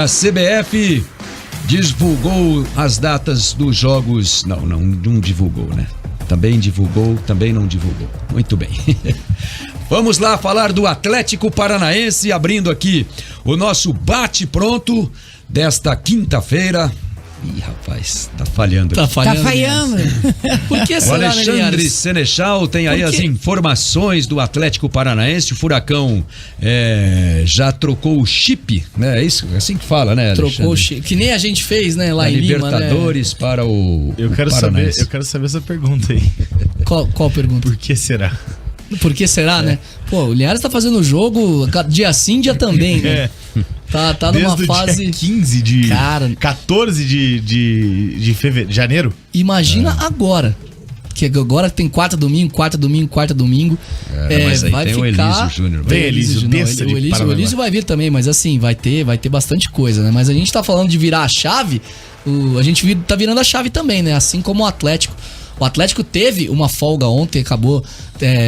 A CBF divulgou as datas dos jogos. Não divulgou, né? Também divulgou, também não divulgou. Muito bem. Vamos lá falar do Atlético Paranaense, abrindo aqui o nosso bate-pronto desta quinta-feira. Ih, rapaz, tá falhando. Tá falhando. Por que será, o Alexandre Senechal tem aí as informações do Atlético Paranaense. O Furacão já trocou o chip, né? É isso, assim que fala, né, Alexandre? Trocou o chip, que nem a gente fez, né, lá em Libertadores, né? Para o Paranaense. Eu quero saber essa pergunta aí. Qual pergunta? Por que será? Por que será, né? Pô, o Linhares tá fazendo o jogo dia sim, dia também, né? Tá numa fase... Dia 15 de... Cara... 14 de fevereiro, janeiro? Imagina agora. Que agora tem quarta, domingo. Mas aí vai tem ficar... o Elísio Júnior. Tem Elísio, o Elísio vai vir também, mas assim, vai ter bastante coisa, né? Mas a gente tá falando de virar a chave, a gente tá virando a chave também, né? Assim como o Atlético. O Atlético teve uma folga ontem, acabou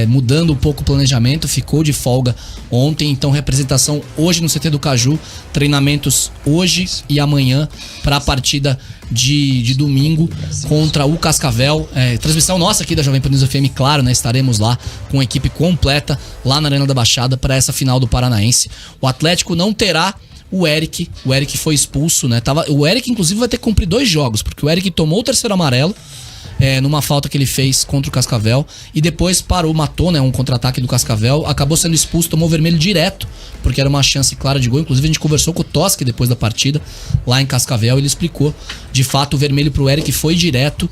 mudando um pouco o planejamento, ficou de folga ontem, então representação hoje no CT do Caju, treinamentos hoje e amanhã para a partida de domingo contra o Cascavel. Transmissão nossa aqui da Jovem Pan News FM, claro, né? Estaremos lá com a equipe completa lá na Arena da Baixada para essa final do Paranaense. O Atlético não terá o Eric foi expulso, né? O Eric, inclusive, vai ter que cumprir 2 jogos, porque o Eric tomou o terceiro amarelo numa falta que ele fez contra o Cascavel e depois matou, né, um contra-ataque do Cascavel, acabou sendo expulso, tomou vermelho direto, porque era uma chance clara de gol. Inclusive a gente conversou com o Toschi depois da partida lá em Cascavel, ele explicou, de fato o vermelho pro Eric foi direto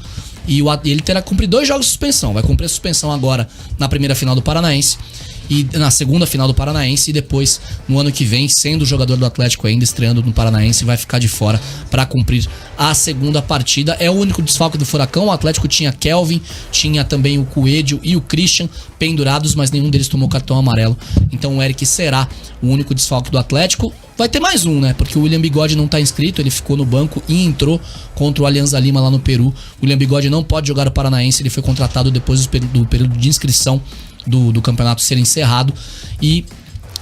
e ele terá que cumprir 2 jogos de suspensão, vai cumprir a suspensão agora na primeira final do Paranaense e na segunda final do Paranaense, e depois no ano que vem, sendo jogador do Atlético ainda, estreando no Paranaense, vai ficar de fora para cumprir a segunda partida. É o único desfalque do Furacão. O Atlético tinha Kelvin, tinha também o Coelho e o Christian pendurados, mas nenhum deles tomou cartão amarelo, então o Eric será o único desfalque do Atlético. Vai ter mais um, né? Porque o William Bigode não tá inscrito, ele ficou no banco e entrou contra o Alianza Lima lá no Peru. O William Bigode não pode jogar o Paranaense, ele foi contratado depois do período de inscrição do campeonato ser encerrado, e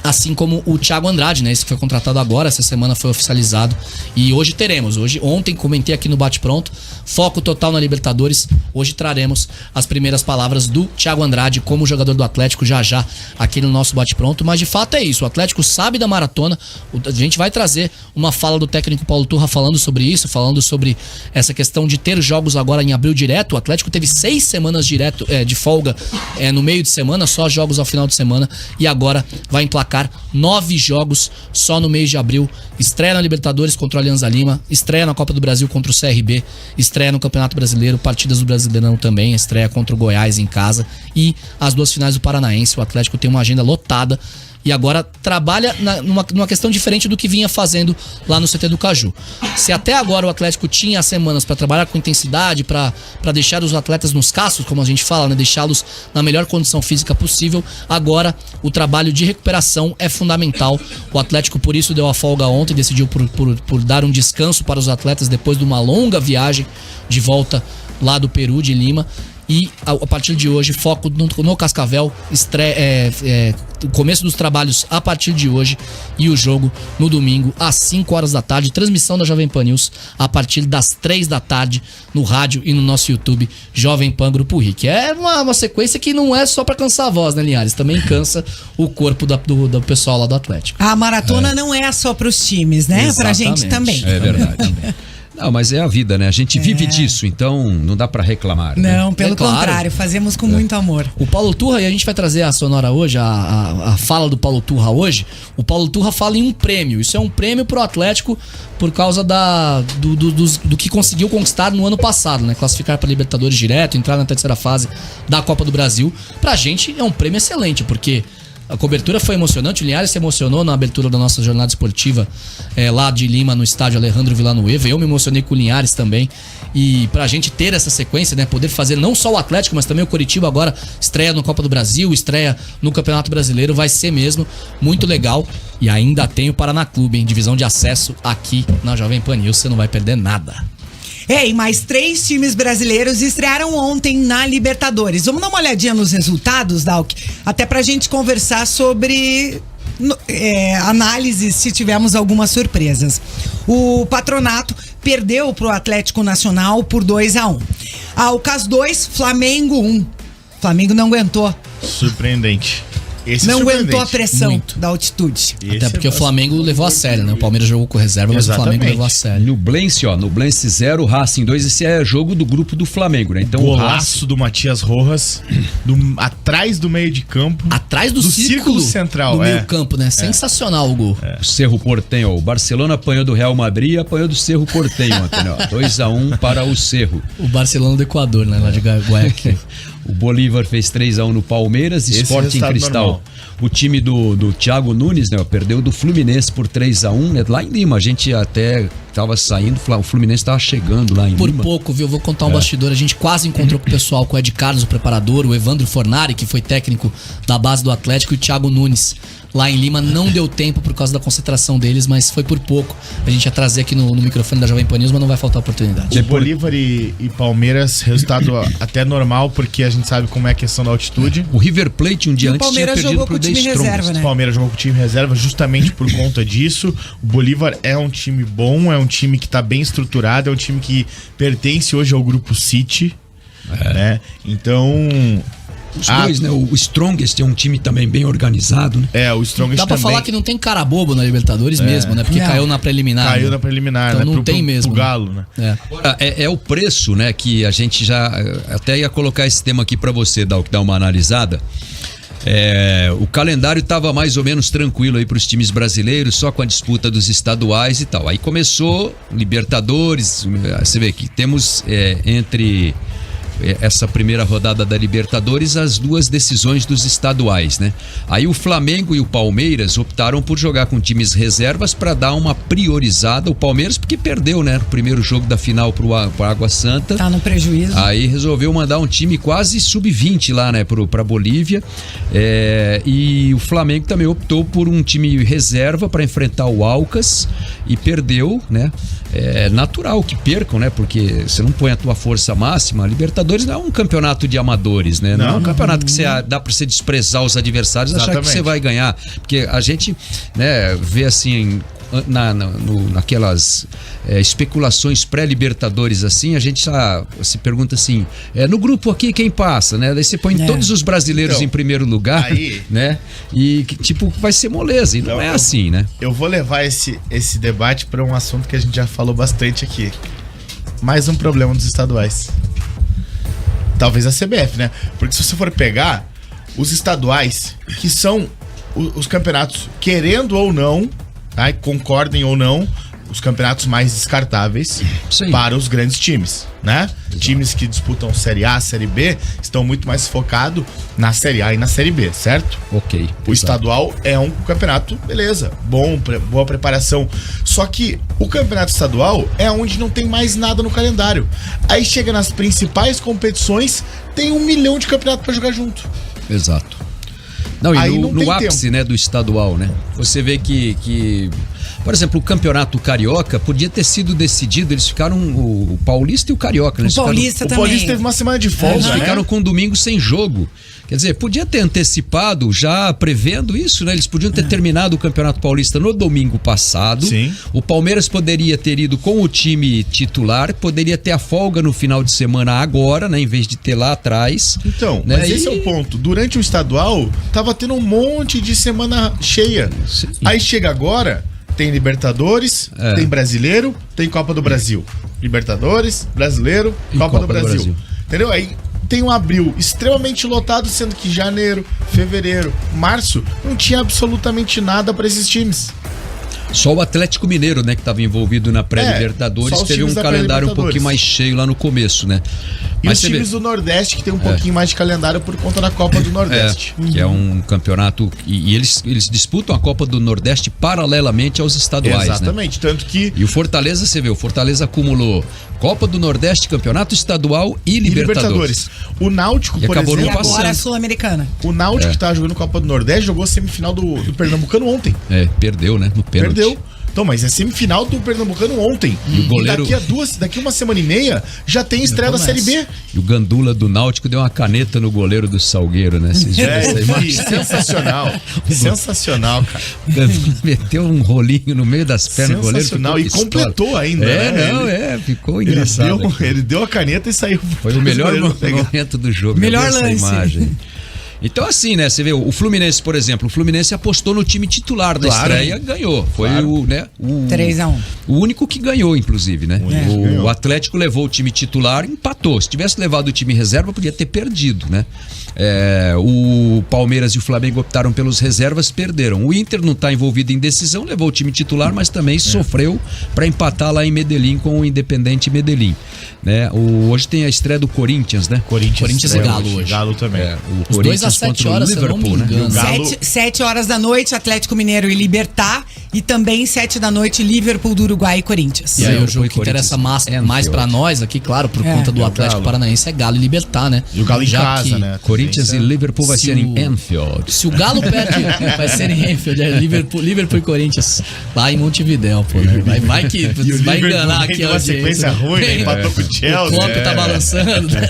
assim como o Thiago Andrade, né? Esse que foi contratado agora, essa semana foi oficializado. E hoje teremos, ontem comentei aqui no Bate Pronto, foco total na Libertadores. Hoje traremos as primeiras palavras do Thiago Andrade como jogador do Atlético já aqui no nosso Bate Pronto. Mas de fato é isso, o Atlético sabe da maratona. A gente vai trazer uma fala do técnico Paulo Turra falando sobre isso, falando sobre essa questão de ter jogos agora em abril direto. O Atlético teve 6 semanas direto de folga no meio de semana, só jogos ao final de semana, e agora vai emplacar 9 jogos só no mês de abril. Estreia na Libertadores contra o Alianza Lima, estreia na Copa do Brasil contra o CRB, estreia no Campeonato Brasileiro, partidas do Brasileirão também, estreia contra o Goiás em casa e as 2 finais do Paranaense. O Atlético tem uma agenda lotada e agora trabalha numa questão diferente do que vinha fazendo lá no CT do Caju. Se até agora o Atlético tinha as semanas para trabalhar com intensidade, para deixar os atletas nos cascos, como a gente fala, né? Deixá-los na melhor condição física possível, agora o trabalho de recuperação é fundamental. O Atlético por isso deu a folga ontem, decidiu por dar um descanso para os atletas depois de uma longa viagem de volta lá do Peru, de Lima. E a partir de hoje, foco no Cascavel, o começo dos trabalhos a partir de hoje e o jogo no domingo às 5 horas da tarde, transmissão da Jovem Pan News a partir das 3 da tarde no rádio e no nosso YouTube Jovem Pan Grupo RIC. É uma sequência que não é só pra cansar a voz, né, Linhares? Também cansa o corpo do pessoal lá do Atlético. A maratona não é só pros times, né? Exatamente. Pra gente também. É verdade. Não, mas é a vida, né? A gente vive disso, então não dá pra reclamar. Não, né? pelo contrário, fazemos com muito amor. O Paulo Turra, e a gente vai trazer a sonora hoje, a fala do Paulo Turra hoje. O Paulo Turra fala em um prêmio. Isso é um prêmio pro Atlético por causa do que conseguiu conquistar no ano passado, né? Classificar pra Libertadores direto, entrar na terceira fase da Copa do Brasil. Pra gente é um prêmio excelente, porque a cobertura foi emocionante. O Linhares se emocionou na abertura da nossa jornada esportiva lá de Lima, no estádio Alejandro Villanueva. Eu me emocionei com o Linhares também. E pra gente ter essa sequência, né, poder fazer não só o Atlético, mas também o Coritiba agora estreia no Copa do Brasil, estreia no Campeonato Brasileiro, vai ser mesmo muito legal. E ainda tem o Paraná Clube, hein, divisão de acesso aqui na Jovem Pan News, você não vai perder nada. E mais 3 times brasileiros estrearam ontem na Libertadores. Vamos dar uma olhadinha nos resultados, Dalk? Até pra gente conversar sobre análises se tivemos algumas surpresas. O Patronato perdeu pro Atlético Nacional por 2-1. O caso 2, Flamengo 1. Flamengo não aguentou. Surpreendente. Não aguentou a pressão da altitude. Até porque o Flamengo levou a sério, né? O Palmeiras jogou com reserva, mas o Flamengo levou a sério. Nublense 0, Racing 2. Esse é jogo do grupo do Flamengo, né? Então, golaço do Matias Rojas, atrás do meio de campo. Atrás do círculo central, do meio campo, né? Sensacional o gol. O Cerro Porteño, o Barcelona apanhou do Real Madrid e apanhou do Cerro Porteño ontem, ó. 2-1 para o Cerro. O Barcelona do Equador, né? Lá de Guayaquil. O Bolívar fez 3-1 no Palmeiras, Sporting Cristal. Normal. O time do Thiago Nunes, né, perdeu do Fluminense por 3-1, né, lá em Lima. A gente até tava saindo, o Fluminense tava chegando lá em Lima. Por pouco, viu? Vou contar um bastidor. A gente quase encontrou com o pessoal, com o Ed Carlos, o preparador, o Evandro Fornari, que foi técnico da base do Atlético, e o Thiago Nunes. Lá em Lima não deu tempo por causa da concentração deles, mas foi por pouco. A gente ia trazer aqui no microfone da Jovem Pan News, mas não vai faltar oportunidade. O Bolívar e Palmeiras, resultado até normal, porque a gente sabe como é a questão da altitude. O River Plate um dia antes tinha perdido pro The Strongest, né? O Palmeiras jogou com o time reserva justamente por conta disso. O Bolívar é um time bom, é um time que tá bem estruturado, é um time que pertence hoje ao grupo City, né? Então... Os dois, né? O Strongest é um time também bem organizado, né? O Strongest dá pra também. falar que não tem cara bobo na Libertadores mesmo, né? Porque caiu na preliminar. Caiu na preliminar, então né? Não tem mesmo. Pro Galo, né? É o preço, né? Que a gente já... Até ia colocar esse tema aqui pra você, dar uma analisada. O calendário estava mais ou menos tranquilo aí para os times brasileiros, só com a disputa dos estaduais e tal. Aí começou Libertadores, você vê que temos entre essa primeira rodada da Libertadores as duas decisões dos estaduais, né? Aí o Flamengo e o Palmeiras optaram por jogar com times reservas para dar uma priorizada. O Palmeiras porque perdeu, né? O primeiro jogo da final pro Água Santa. Tá no prejuízo. Aí resolveu mandar um time quase sub-20 lá, né? Pra Bolívia. E o Flamengo também optou por um time reserva para enfrentar o Alcas e perdeu, né? É natural que percam, né? Porque você não põe a tua força máxima. A Libertadores não é um campeonato de amadores, né? Não é um campeonato que dá pra você desprezar os adversários e achar que você vai ganhar. Porque a gente, né, vê assim... naquelas especulações pré-Libertadores assim, a gente já se pergunta assim, no grupo aqui quem passa, né? Daí você põe todos os brasileiros então, em primeiro lugar, aí, né? E tipo, vai ser moleza, e então, não é assim, né? Eu vou levar esse debate para um assunto que a gente já falou bastante aqui. Mais um problema dos estaduais. Talvez a CBF, né? Porque se você for pegar os estaduais, que são os campeonatos, querendo ou não, tá? Concordem ou não, os campeonatos mais descartáveis para os grandes times, né? Exato. Times que disputam Série A, Série B, estão muito mais focados na Série A e na Série B, certo? Ok. O estadual é um campeonato, beleza, boa preparação. Só que o campeonato estadual é onde não tem mais nada no calendário. Aí chega nas principais competições, tem 1 milhão de campeonatos para jogar junto. Exato. Não, e aí no ápice, né, do estadual, né? Você vê que, por exemplo, o campeonato carioca podia ter sido decidido, eles ficaram o Paulista e o Carioca, né? O Paulista também. O Paulista teve uma semana de folga, eles né? ficaram com um domingo sem jogo. Quer dizer, podia ter antecipado, já prevendo isso, né? Eles podiam ter terminado o Campeonato Paulista no domingo passado. Sim. O Palmeiras poderia ter ido com o time titular, poderia ter a folga no final de semana agora, né? Em vez de ter lá atrás. Então, né? mas esse é o ponto. Durante o estadual, tava tendo um monte de semana cheia. Sim. Aí chega agora, tem Libertadores, tem Brasileiro, tem Copa do Brasil. Libertadores, Brasileiro, Copa do Brasil. Entendeu? Aí tem um abril extremamente lotado, sendo que janeiro, fevereiro, março, não tinha absolutamente nada para esses times. Só o Atlético Mineiro, né, que estava envolvido na pré-Libertadores, teve um calendário um pouquinho mais cheio lá no começo, né? E mas os times do Nordeste que tem um pouquinho mais de calendário por conta da Copa do Nordeste. Que é um campeonato... E eles disputam a Copa do Nordeste paralelamente aos estaduais, exatamente, né? Tanto que... E o Fortaleza, você vê, o Fortaleza acumulou Copa do Nordeste, Campeonato Estadual e Libertadores. O Náutico, por exemplo... E agora a Sul-Americana. O Náutico que tava jogando Copa do Nordeste jogou semifinal do Pernambucano ontem. Perdeu, né? No pênalti. Perdeu. Então, mas é semifinal do Pernambucano ontem. E o goleiro- Daqui uma semana e meia já tem estreia da Série B. E o Gandula do Náutico deu uma caneta no goleiro do Salgueiro, né? Vocês viram essa imagem? Sensacional. Sensacional, cara. O Gandula meteu um rolinho no meio das pernas do goleiro. Sensacional. ficou E completou ainda, né? Ficou engraçado. Ele deu a caneta e saiu. Foi o melhor goleiro pegar. momento do jogo. Melhor eu vi essa lance. imagem. Então assim, né, você vê, o Fluminense, por exemplo, o Fluminense apostou no time titular da Claro. estreia, ganhou. Foi Claro. o 3-1. o único que ganhou, inclusive, né? único que ganhou. O Atlético levou o time titular e empatou. Se tivesse levado o time reserva, podia ter perdido, né? O Palmeiras e o Flamengo optaram pelos reservas, perderam. O Inter não está envolvido em decisão, levou o time titular, mas também sofreu para empatar lá em Medellín com o Independente Medellín. Né? Hoje tem a estreia do Corinthians, né? Corinthians e estreia Galo hoje. Galo também. O Os dois às 7 contra o horas, se eu não me Liverpool, né? engano. Galo- 7 horas da noite, Atlético Mineiro e Libertad. E também 7 da noite, Liverpool do Uruguai e Corinthians. E aí Sim, o jogo foi que interessa Corinthians. mais pra nós aqui, claro, por É. conta do É o Atlético Galo. Paranaense, é Galo e Libertad, né? E o Galo em Já casa, que- né? Corinthians e Liverpool vai Se ser em o- Anfield. Se o Galo perde, vai ser em Anfield, Liverpool e Corinthians, lá em Montevidéu, pô, né? Vai que E o vai Liverpool enganar vem aqui de uma a audiência, sequência ruim, né? Vem, Empatou com o Chelsea. O Klopp tá balançando, né?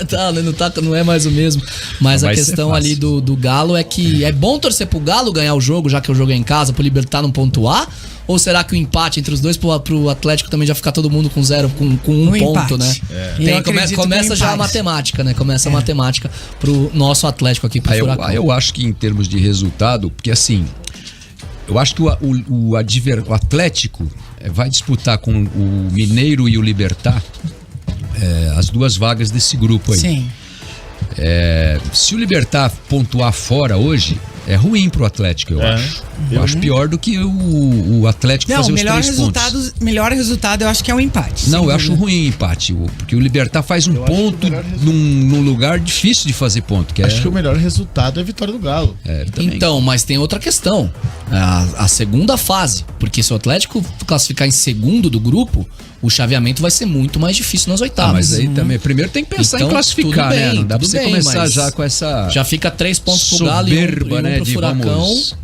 Não é mais o mesmo. Mas Vai a ser questão fácil. ali do Galo é que é bom torcer pro Galo ganhar o jogo, já que o jogo é em casa, pro Libertad não pontuar? Ou será que o empate entre os dois pro Atlético também já ficar todo mundo com zero, com um empate. ponto, né? Eu acredito Começa no já a empate. matemática, né? Começa a matemática pro nosso Atlético aqui, pro Furacão. Eu acho que em termos de resultado, porque assim, eu acho que o Atlético vai disputar com o Mineiro e o Libertad as duas vagas desse grupo aí. Sim. Se o Libertad pontuar fora hoje, é ruim pro Atlético, eu acho. Eu acho pior do que o Atlético Não, fazer o os 3 pontos. melhor resultado eu acho que é o empate. Não, sem eu acho dúvida. ruim o empate, porque o Libertad faz um Eu acho ponto que o melhor num lugar difícil de fazer ponto, que Acho que o melhor resultado é a vitória do Galo. também. Então, mas tem outra questão. A segunda fase. Porque se o Atlético classificar em segundo do grupo, o chaveamento vai ser muito mais difícil nas oitavas. mas aí também, primeiro tem que pensar Então, em classificar, tudo bem, né? Não dá pra tudo você bem, começar mas já com essa... Já fica 3 pontos pro Galo soberba, e um né, pro de Furacão. vamos-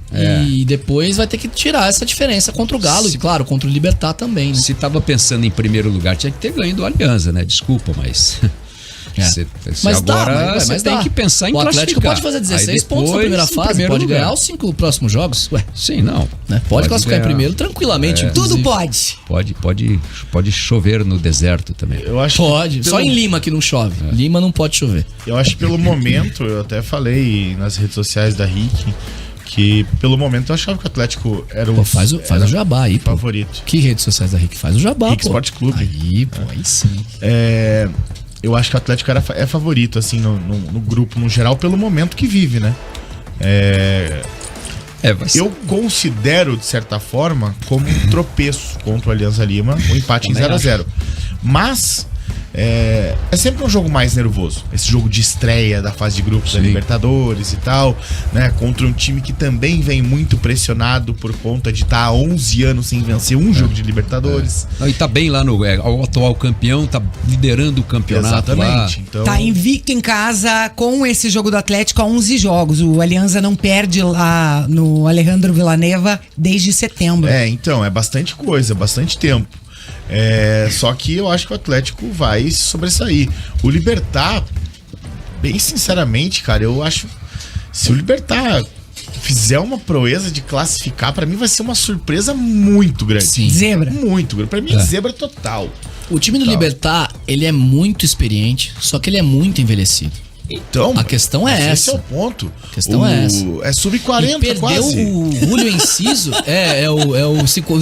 E depois vai ter que tirar essa diferença contra o Galo. E claro, contra o Libertad também, né? Se tava pensando em primeiro lugar, tinha que ter ganho do Alianza, né? Desculpa, mas... Mas agora você tem dá. que pensar em o Atlético classificar. pode fazer Aí 16 pontos na depois, primeira em fase, primeiro pode lugar. ganhar os 5 próximos jogos. Ué, Sim, não. né? Pode classificar ganhar. em primeiro tranquilamente. Tudo inclusive. pode. Pode chover no deserto também. Eu acho Pode. que Só pelo- em Lima que não chove. Lima não pode chover. Eu acho que pelo momento, eu até falei nas redes sociais da Rick, que pelo momento eu achava que o Atlético era o Pô, faz o jabá aí, pô. favorito. Que redes sociais da Rick? Faz o jabá, Rick pô. Sport Clube. Aí, pô, aí sim. Eu acho que o Atlético é favorito, assim, no grupo, no geral, pelo momento que vive, né? Vai ser. Eu considero, de certa forma, como um tropeço contra o Alianza Lima, um empate em Também 0-0. Mas é sempre um jogo mais nervoso. Esse jogo de estreia da fase de grupos da Sim. Libertadores e tal, né? Contra um time que também vem muito pressionado por conta de estar há 11 anos sem vencer um jogo de Libertadores. Não, e tá bem lá o atual campeão, tá liderando o campeonato lá. Exatamente. Então, Tá invicto em casa com esse jogo do Atlético há 11 jogos. O Alianza não perde lá no Alejandro Villanueva desde setembro. então, é bastante coisa, bastante tempo. Só que eu acho que o Atlético vai se sobressair. O Libertad, bem sinceramente, cara, eu acho. Se o Libertad fizer uma proeza de classificar, pra mim vai ser uma surpresa muito grande. Sim. Zebra. Muito grande. Pra mim, zebra total. O time do Tá. Libertad, ele é muito experiente, só que ele é muito envelhecido. Então, A questão é esse essa. é o ponto. A questão é essa. É E sub-40 perdeu quase. o Julio Enciso.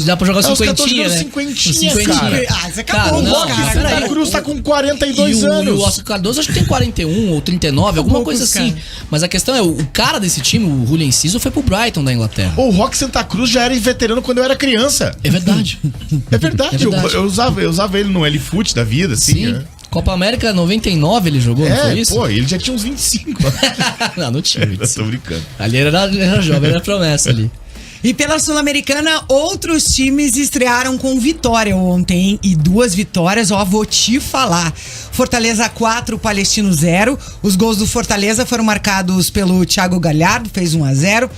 Dá pra jogar É, os 50, 14 né? jogando cinquentinha, O cara. Ah, você acabou, Cara, não, cara. O peraí. Santa Cruz tá com 42 e anos. o Oscar Cardoso acho que tem 41 ou 39, alguma poucos, coisa assim. cara. Mas a questão é, o cara desse time, o Julio Enciso, foi pro Brighton da Inglaterra. O Rock Santa Cruz já era veterano quando eu era criança. É verdade. É verdade. É verdade. Eu usava ele no L-Foot da vida, assim. Sim. Né? Copa América 99 ele jogou, não foi isso? Pô, ele já tinha uns 25. Não, não tinha. Eu tô brincando. Ali era jovem, era promessa ali. E pela Sul-Americana, outros times estrearam com vitória ontem, hein? E 2 vitórias, ó, vou te falar. Fortaleza 4, Palestino 0. Os gols do Fortaleza foram marcados pelo Thiago Galhardo, fez 1-0.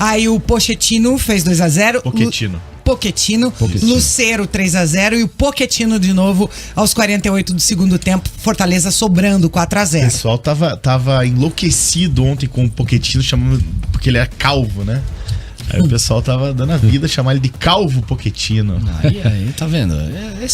Aí o Pochettino fez 2-0. Pochettino. Pochettino. Lucero 3-0 e o Pochettino de novo aos 48 do segundo tempo. Fortaleza sobrando O 4-0. pessoal tava enlouquecido ontem com o Pochettino, chamando, porque ele é calvo, né? Aí o pessoal tava dando a vida, chamar ele de calvo Pochettino. Aí, tá vendo?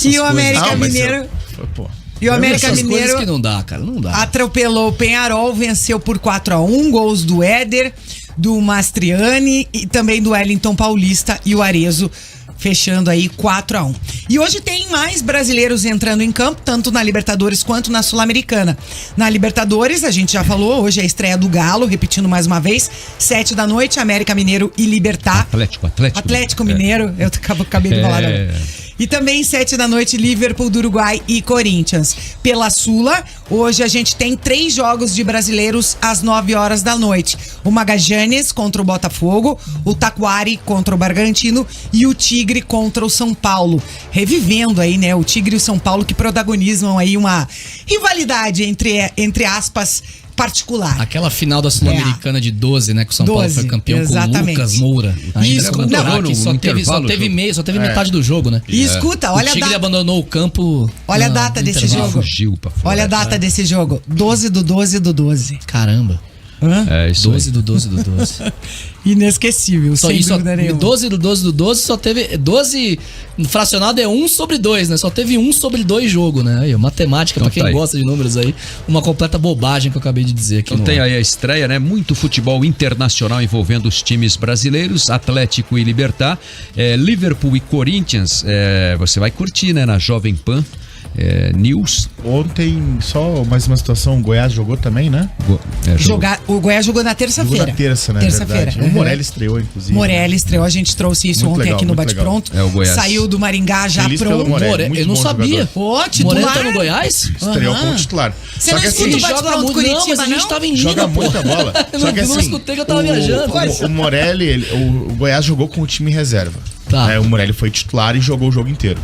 E o América Não, mas Mineiro. Pô, E o América Essas coisas Mineiro que não dá, cara, não dá. atropelou o Penharol, venceu por 4-1, gols do Éder, do Mastriani e também do Wellington Paulista e o Arezzo fechando aí 4-1. E hoje tem mais brasileiros entrando em campo, tanto na Libertadores quanto na Sul-Americana. Na Libertadores, a gente já falou, hoje é a estreia do Galo, repetindo mais uma vez, 7 da noite, América Mineiro e Libertad. Atlético Mineiro, eu acabei de falar. E também 7 da noite, Liverpool do Uruguai e Corinthians. Pela Sula, hoje a gente tem 3 jogos de brasileiros às 9 horas da noite. O Magallanes contra o Botafogo, o Taquari contra o Bragantino e o Tigre contra o São Paulo. Revivendo aí, né, o Tigre e o São Paulo que protagonizam aí uma rivalidade entre aspas, particular. Aquela final da Sul-Americana de 12, né? Que o São Paulo 12, foi campeão exatamente. com o Lucas Moura. Ainda Isso, como não, craque, só teve metade do jogo, né? E escuta, olha o Tigre a data. abandonou o campo. Olha a data no desse intervalo. jogo. Fugiu pra fora. Olha a data desse jogo. 12/12/12. Caramba. Hã? É isso 12 do 12 do 12. Inesquecível, Só sem isso, dúvida nenhuma. 12 do 12 do 12 só teve. 12 fracionado é 1/2, né? Só teve 1/2 jogo, né? Aí, matemática, Então pra quem tá aí. gosta de números aí, uma completa bobagem que eu acabei de dizer aqui. Então no tem ar. aí a estreia, né? Muito futebol internacional envolvendo os times brasileiros, Atlético e Libertad, Liverpool e Corinthians. Você vai curtir, né? Na Jovem Pan News. ontem, só mais uma situação, o Goiás jogou também, né? O Goiás jogou na Jogou terça-feira. na terça, né? Terça-feira. Verdade. O Morelli estreou, inclusive. Morelli estreou, a gente trouxe isso Muito ontem legal, aqui no muito Bate legal. Pronto. É o Goiás. Saiu do Maringá já Feliz pelo pronto. Morelli. Muito Eu não bom sabia. jogador. Pô, titular. Moreno tá no Goiás? Estreou Aham. como titular. Você Só não que escuta assim, o Bate Pronto Curitiba, não, mas a gente não? tava em joga Lina, pô. muita bola. Eu Só que não assim, escutei que eu tava viajando. o Morelli, o Goiás jogou com o time reserva. Tá. O Morelli foi titular e jogou o jogo inteiro.